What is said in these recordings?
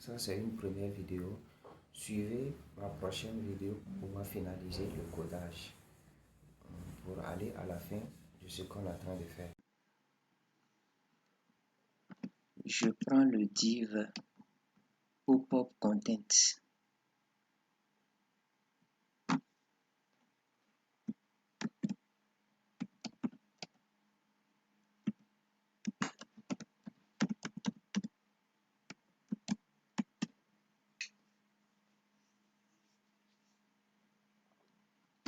Ça, c'est une première vidéo. Suivez ma prochaine vidéo pour pouvoir finaliser le codage pour aller à la fin de ce qu'on est en train de faire. Je prends le div pop-up content.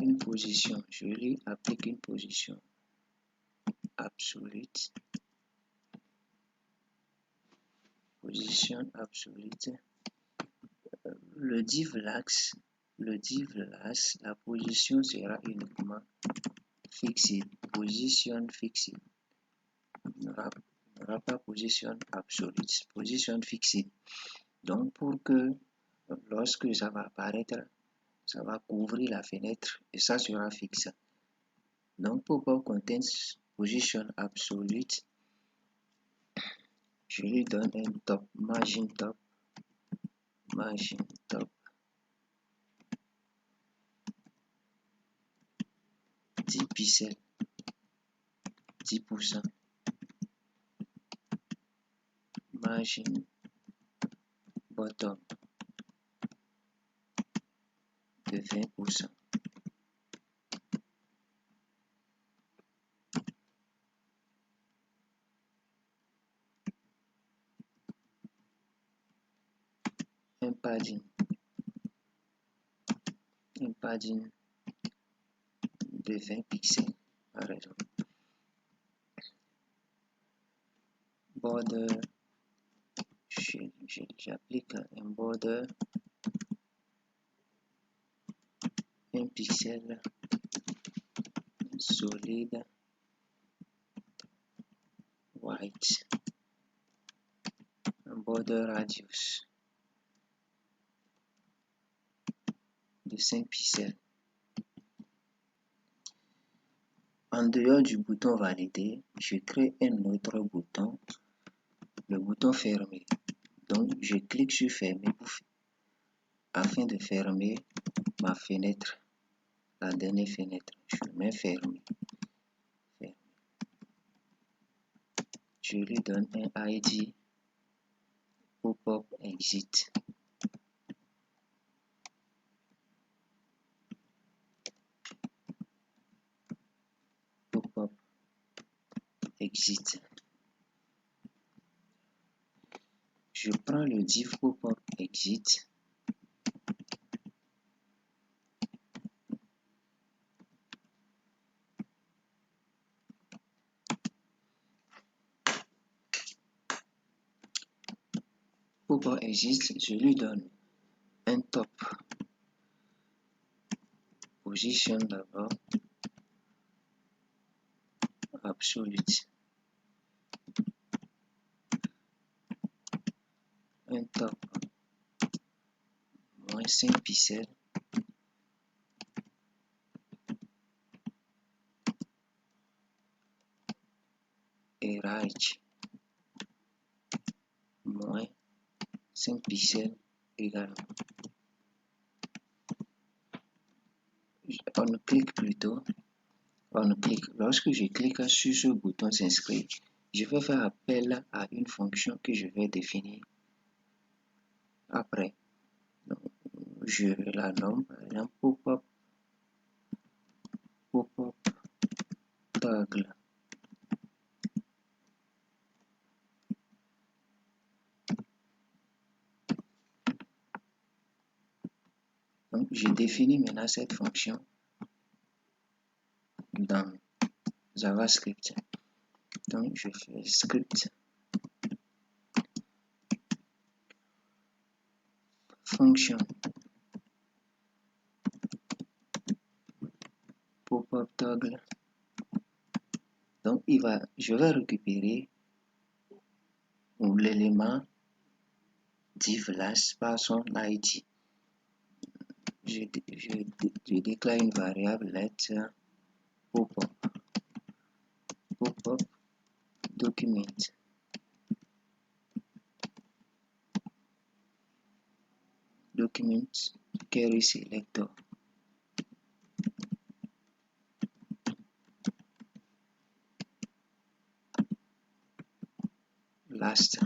Une position, je lui applique une position absolue. Position absolue. Le div lax, la position sera uniquement fixée. Position fixée. Il n'y aura pas position absolue. Position fixée. Donc pour que lorsque ça va apparaître, ça va couvrir la fenêtre et ça sera fixe. Donc pop-up contains position absolute. Je lui donne un top, margin top, 10 pixels, 10%, margin bottom de 20%. Un padding de 20 pixels par exemple. Border, j'applique un border 1 pixel solide white, un border radius de 5 pixels. En dehors du bouton valider, je crée un autre bouton, le bouton fermer. Donc je clique sur fermer afin de fermer ma fenêtre, la dernière fenêtre. Je mets fermer. Je lui donne un ID pop-up exit. Pop-up exit. Je prends le div pop-up exit. Pop-up exit, je lui donne un top. Position d'abord. Absolute. Un top. Moins 5 pixels. Et right. Moins 5 pixels également. On clique plutôt. Lorsque je clique sur ce bouton s'inscrire, je vais faire appel à une fonction que je vais définir après. Donc, je la nomme par exemple pop-up toggle. Donc, je définis maintenant cette fonction dans JavaScript. Donc, je fais script function pop-up toggle. Donc, je vais récupérer l'élément div last par son ID. Je déclare une variable let pop-up document. document query selector. Last.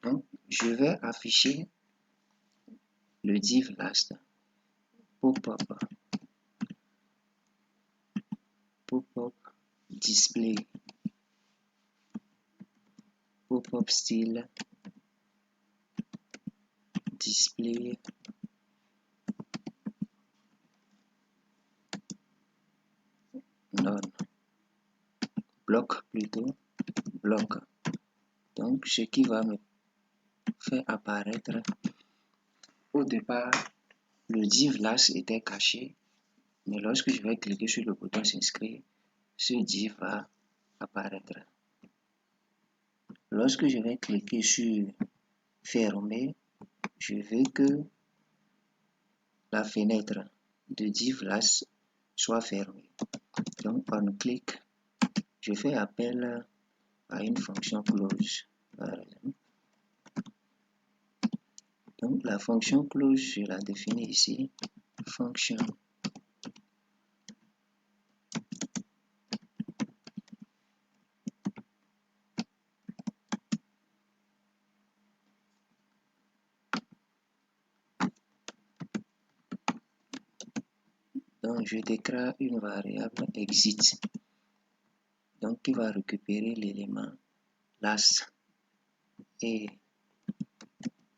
Donc, je vais afficher le div last. Pop-up display, pop-up style, display, none, bloc plutôt, bloc. Donc, ce qui va me faire apparaître, au départ, le div last était caché, mais lorsque je vais cliquer sur le bouton s'inscrire, ce div va apparaître. Lorsque je vais cliquer sur fermer, je veux que la fenêtre de div last soit fermée. Donc, on clique, je fais appel à une fonction close, par exemple. Donc, la fonction close, je la définis ici, fonction. Donc, je déclare une variable exit, donc qui va récupérer l'élément last et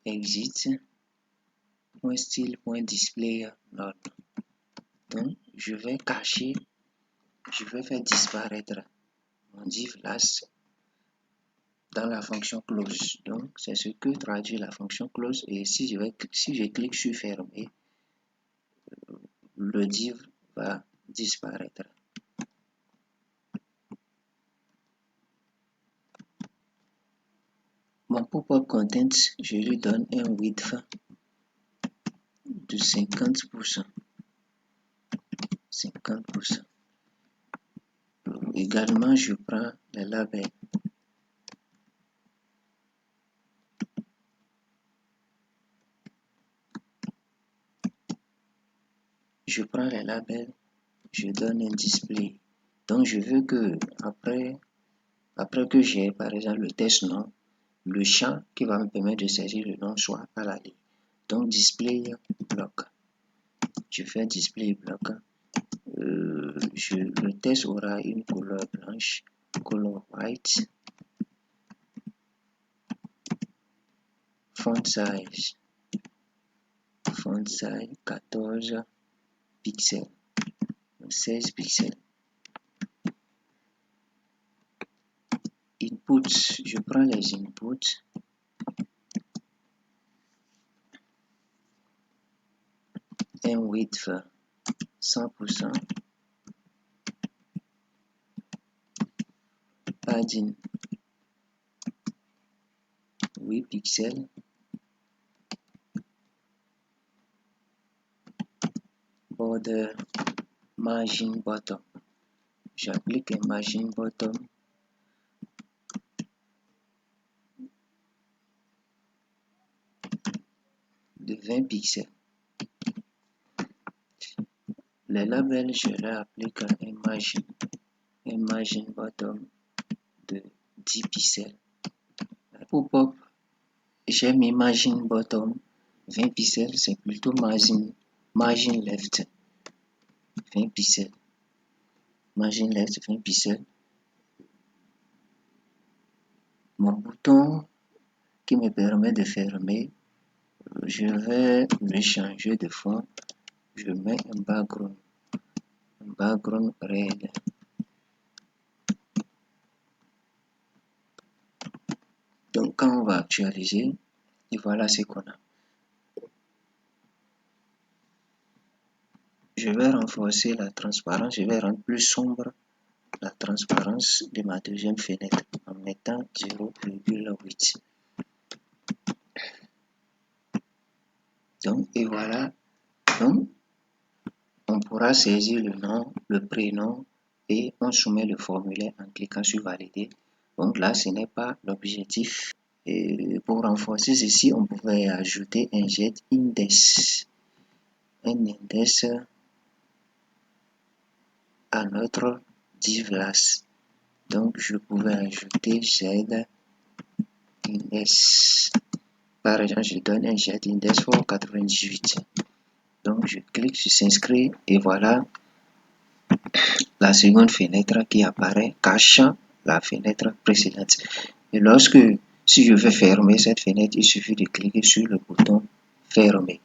exit.style.display none. Donc, je vais cacher, je vais faire disparaître mon div last dans la fonction close. Donc, c'est ce que traduit la fonction close. Et si je clique sur fermer, le div va disparaître. Mon pop-up content, je lui donne un width de 50%. 50%. Également, je prends les labels. Je prends les labels, je donne un display. Donc, je veux que après que j'ai par exemple le test nom, le champ qui va me permettre de saisir le nom soit à la ligne. Donc, display block. Je fais display block. Le test aura une couleur blanche, color white, font size 14 pixels, 16 pixels. Inputs, je prends les inputs. Un width 100%. Padding 8 pixels. Border margin bottom. J'applique un margin bottom de 20 pixels. Les labels, je leur applique un margin bottom de 10 pixels. Pop-up, j'ai mis margin bottom 20 pixels, c'est plutôt margin left 20 pixels. Margin left 20 pixels. Mon bouton qui me permet de fermer, je vais le changer de fond. Je mets un background red. Donc, quand on va actualiser, et voilà ce qu'on a. Je vais renforcer la transparence, je vais rendre plus sombre la transparence de ma deuxième fenêtre en mettant 0,8. Donc, et voilà. Donc, on pourra saisir le nom, le prénom et on soumet le formulaire en cliquant sur valider. Donc là, ce n'est pas l'objectif Et pour renforcer ceci, on pouvait ajouter un jet index. Un index à notre div-class. Donc, je pouvais ajouter z index. Par exemple, je donne un jet index pour 98. Donc, je clique sur s'inscrire et voilà la seconde fenêtre qui apparaît cachant la fenêtre précédente. Et si je veux fermer cette fenêtre, il suffit de cliquer sur le bouton fermer.